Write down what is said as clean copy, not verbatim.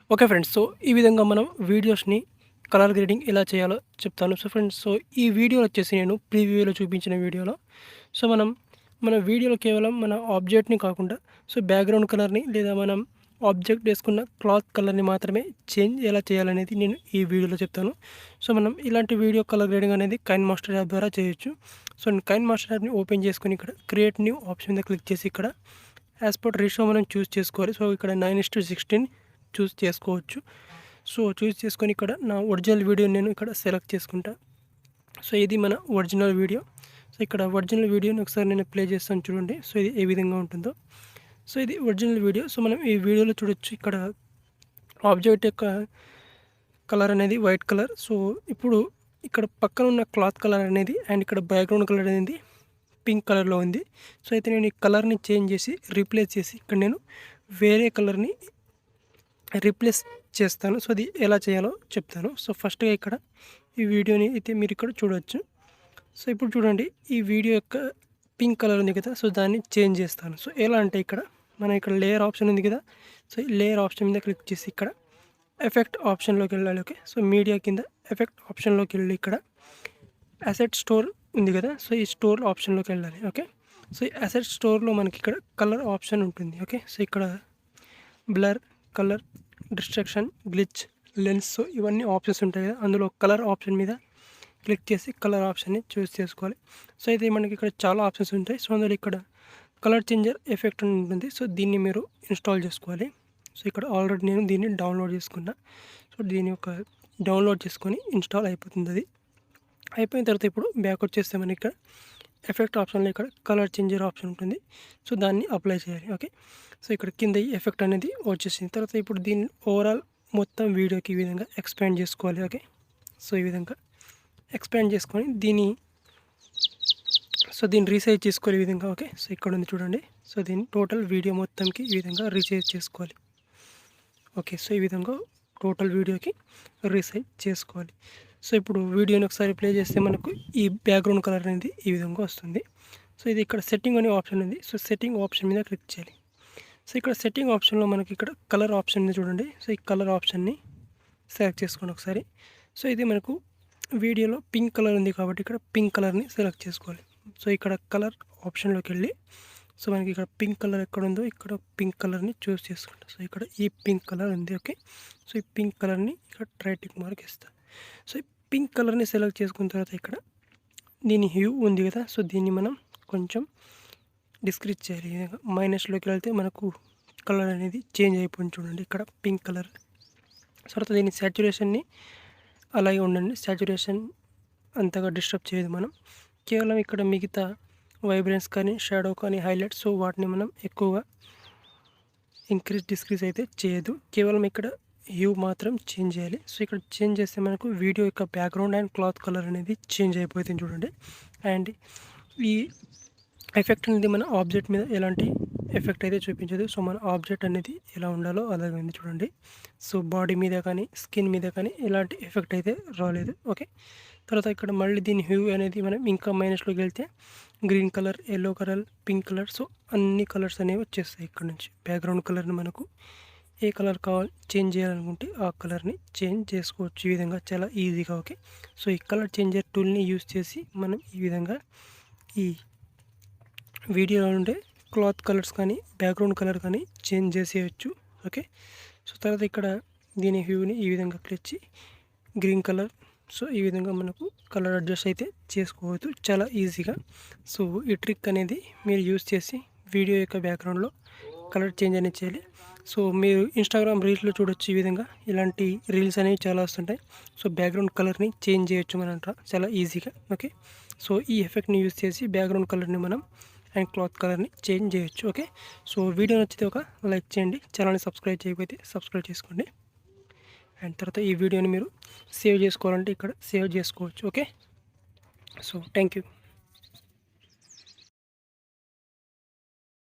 Okay friends. So, ఈ విధంగా మనం వీడియోస్‌ని కలర్ గ్రేడింగ్ ఎలా చేయాలో చెప్తాను. సో, ఫ్రెండ్స్ ఈ వీడియోలో వచ్చేసి నేను ప్రీవ్యూలో చూపించిన వీడియోలో మనం మన వీడియోలో కేవలం మన ఆబ్జెక్ట్‌ని కాకుండా బ్యాక్‌గ్రౌండ్ కలర్‌ని లేదా మనం ఆబ్జెక్ట్ వేసుకున్న క్లాత్ కలర్‌ని మాత్రమే చేంజ్ ఎలా చేయాలనేది నేను ఈ వీడియోలో చెప్తాను. మనం ఇలాంటి వీడియో కలర్ గ్రేడింగ్ అనేది కైన్‌మాస్టర్ యాప్ ద్వారా చేయొచ్చు. కైన్‌మాస్టర్ యాప్‌ని ఓపెన్ చేసుకొని ఇక్కడ క్రియేట్ న్యూ ఆప్షన్ మీద క్లిక్ చేసి ఇక్కడ యాస్ పర్ రేషియో మనం చూస్ చేసుకోవాలి. ఇక్కడ 9:16 చూస్ చేసుకోవచ్చు. చూస్ చేసుకొని ఇక్కడ నా ఒరిజినల్ వీడియోని నేను ఇక్కడ సెలెక్ట్ చేసుకుంటా. ఇది మన ఒరిజినల్ వీడియో. ఇక్కడ ఒరిజినల్ వీడియోని ఒకసారి నేను ప్లే చేస్తాను చూడండి. ఇది ఏ విధంగా ఉంటుందో. ఇది ఒరిజినల్ వీడియో. మనం ఈ వీడియోలో చూడొచ్చు ఇక్కడ ఆబ్జెక్ట్ యొక్క కలర్ అనేది వైట్ కలర్. ఇప్పుడు ఇక్కడ పక్కన ఉన్న క్లాత్ కలర్ అనేది అండ్ ఇక్కడ బ్యాక్‌గ్రౌండ్ కలర్ అనేది పింక్ కలర్‌లో ఉంది. అయితే నేను ఈ కలర్‌ని చేంజ్ చేసి రీప్లేస్ చేసి ఇక్కడ నేను వేరే కలర్‌ని రీప్లేస్ చేస్తాను. అది ఎలా చేయాలో చెప్తాను. ఫస్ట్‌గా ఇక్కడ ఈ వీడియోని అయితే మీరు ఇక్కడ చూడొచ్చు. ఇప్పుడు చూడండి ఈ వీడియో యొక్క పింక్ కలర్ ఉంది కదా! దాన్ని చేంజ్ చేస్తాను. ఎలా అంటే ఇక్కడ మనం ఇక్కడ లేయర్ ఆప్షన్ ఉంది కదా! ఈ లేయర్ ఆప్షన్ మీద క్లిక్ చేసి ఇక్కడ ఎఫెక్ట్ ఆప్షన్‌లోకి వెళ్ళాలి. ఓకే. మీడియా కింద ఎఫెక్ట్ ఆప్షన్‌లోకి వెళ్ళి ఇక్కడ అసెట్ స్టోర్ ఉంది కదా! ఈ స్టోర్ ఆప్షన్‌లోకి వెళ్ళాలి. ఓకే. ఈ అసెట్ స్టోర్‌లో మనకి ఇక్కడ కలర్ ఆప్షన్ ఉంటుంది. ఓకే. ఇక్కడ blur, colour, distraction, glitch, lens ఇవన్నీ ఆప్షన్స్ ఉంటాయి కదా! అందులో కలర్ ఆప్షన్ మీద క్లిక్ చేసి కలర్ ఆప్షన్‌ని చూస్ చేసుకోవాలి. అయితే మనకి ఇక్కడ చాలా ఆప్షన్స్ ఉంటాయి. అందులో ఇక్కడ కలర్ చేంజర్ ఎఫెక్ట్ అని ఉంటుంది. దీన్ని మీరు ఇన్‌స్టాల్ చేసుకోవాలి. ఇక్కడ ఆల్రెడీ నేను దీన్ని డౌన్లోడ్ చేసుకున్నా. దీని యొక్క డౌన్లోడ్ చేసుకొని ఇన్‌స్టాల్ అయిపోతుంది అది. అయిపోయిన తర్వాత ఇప్పుడు బ్యాక్ వచ్చేస్తే మనకి ఇక్కడ ఎఫెక్ట్ ఆప్షన్లో ఇక్కడ కలర్ చేంజర్ ఆప్షన్ ఉంటుంది. దాన్ని అప్లై చేయాలి. ఓకే. ఇక్కడ కింద ఈ ఎఫెక్ట్ అనేది వచ్చేసింది. తర్వాత ఇప్పుడు దీన్ని ఓవరాల్ మొత్తం వీడియోకి ఈ విధంగా ఎక్స్పాండ్ చేసుకోవాలి. ఓకే. ఈ విధంగా ఎక్స్పాండ్ చేసుకొని దీన్ని రీసైజ్ చేసుకోవాలి ఈ విధంగా. ఓకే. ఇక్కడ ఉంది చూడండి. దీన్ని టోటల్ వీడియో మొత్తంకి ఈ విధంగా రీసైజ్ చేసుకోవాలి. ఓకే. ఈ విధంగా టోటల్ వీడియోకి రీసైజ్ చేసుకోవాలి. ఇప్పుడు వీడియోని ఒకసారి ప్లే చేస్తే మనకు ఈ బ్యాక్‌గ్రౌండ్ కలర్ అనేది ఈ విధంగా వస్తుంది. ఇది ఇక్కడ సెట్టింగ్ అనే ఆప్షన్ ఉంది. సెట్టింగ్ ఆప్షన్ మీద క్లిక్ చేయాలి. ఇక్కడ సెట్టింగ్ ఆప్షన్‌లో మనకి ఇక్కడ కలర్ ఆప్షన్ ఉంది చూడండి. ఈ కలర్ ఆప్షన్‌ని సెలెక్ట్ చేసుకోండి ఒకసారి. ఇది మనకు వీడియోలో పింక్ కలర్ ఉంది కాబట్టి ఇక్కడ పింక్ కలర్‌ని సెలెక్ట్ చేసుకోవాలి. ఇక్కడ కలర్ ఆప్షన్‌లోకి వెళ్ళి మనకి ఇక్కడ పింక్ కలర్ ఎక్కడ ఉందో ఇక్కడ పింక్ కలర్‌ని చూస్ చేసుకుంటా. ఇక్కడ ఈ పింక్ కలర్ ఉంది. ఓకే. ఈ పింక్ కలర్‌ని ఇక్కడ రైట్ టిక్ మార్క్ ఇస్తా. ఈ పింక్ కలర్‌ని సెలెక్ట్ చేసుకున్న తర్వాత ఇక్కడ దీని హ్యూ ఉంది కదా! దీన్ని మనం కొంచెం డిస్క్రీజ్ చేయాలి. ఈ విధంగా మైనస్‌లోకి వెళ్తే మనకు కలర్ అనేది చేంజ్ అయిపోయింది చూడండి. ఇక్కడ పింక్ కలర్. తర్వాత దీని సాచురేషన్‌ని అలాగే ఉండండి. సాచురేషన్ అంతగా డిస్టర్బ్ చేయదు మనం. కేవలం ఇక్కడ మిగతా వైబ్రెన్స్ కానీ, షాడో కానీ, హైలైట్స్ వాటిని మనం ఎక్కువగా ఇంక్రీజ్, డిస్క్రీజ్ అయితే చేయదు. కేవలం ఇక్కడ హ్యూ మాత్రం చేంజ్ చేయాలి. ఇక్కడ చేంజ్ చేస్తే మనకు వీడియో యొక్క బ్యాక్‌గ్రౌండ్ అండ్ క్లాత్ కలర్ అనేది చేంజ్ అయిపోతుంది చూడండి. అండ్ ఈ ఎఫెక్ట్ అనేది మన ఆబ్జెక్ట్ మీద ఎలాంటి ఎఫెక్ట్ అయితే చూపించదు. మన ఆబ్జెక్ట్ అనేది ఎలా ఉండాలో అలాగే ఉంది చూడండి. బాడీ మీద కానీ, స్కిన్ మీద కానీ ఎలాంటి ఎఫెక్ట్ అయితే రాలేదు. ఓకే. తర్వాత ఇక్కడ మళ్ళీ దీని హ్యూ అనేది మనం ఇంకా మైనస్‌లోకి వెళ్తే green colour, yellow colour, pink colour అన్ని కలర్స్ అనేవి వచ్చేస్తాయి ఇక్కడ నుంచి. బ్యాక్‌గ్రౌండ్ కలర్‌ని మనకు ఏ కలర్ కావాలి చేంజ్ చేయాలనుకుంటే ఆ కలర్‌ని చేంజ్ చేసుకోవచ్చు ఈ విధంగా చాలా ఈజీగా. ఓకే. ఈ కలర్ చేంజర్ టూల్‌ని యూస్ చేసి మనం ఈ విధంగా ఈ వీడియోలో ఉండే క్లాత్ కలర్స్ కానీ, బ్యాక్‌గ్రౌండ్ కలర్ కానీ చేంజ్ చేసేయచ్చు. ఓకే. తర్వాత ఇక్కడ దీని హ్యూని ఈ విధంగా క్లిక్ గ్రీన్ కలర్. ఈ విధంగా మనకు కలర్ అడ్జస్ట్ అయితే చేసుకోవచ్చు చాలా ఈజీగా. ఈ ట్రిక్ అనేది మీరు యూస్ చేసి వీడియో యొక్క బ్యాక్‌గ్రౌండ్‌లో కలర్ చేంజ్ అనేది చేయాలి. మీరు ఇన్‌స్టాగ్రామ్ రీల్స్‌లో చూడొచ్చు ఈ విధంగా ఇలాంటి రీల్స్ అనేవి చాలా వస్తుంటాయి. బ్యాక్‌గ్రౌండ్ కలర్‌ని చేంజ్ చేయొచ్చు మనం చాలా ఈజీగా. ఓకే. ఈ ఎఫెక్ట్‌ని యూస్ చేసి బ్యాక్‌గ్రౌండ్ కలర్‌ని మనం అండ్ క్లాత్ కలర్‌ని చేంజ్ చేయొచ్చు. ఓకే. వీడియో నచ్చితే ఒక లైక్ చేయండి. ఛానల్‌ని సబ్స్క్రైబ్ చేయకపోతే సబ్స్క్రైబ్ చేసుకోండి. అండ్ తర్వాత ఈ వీడియోని మీరు సేవ్ చేసుకోవాలంటే ఇక్కడ సేవ్ చేసుకోవచ్చు. ఓకే. Thank you.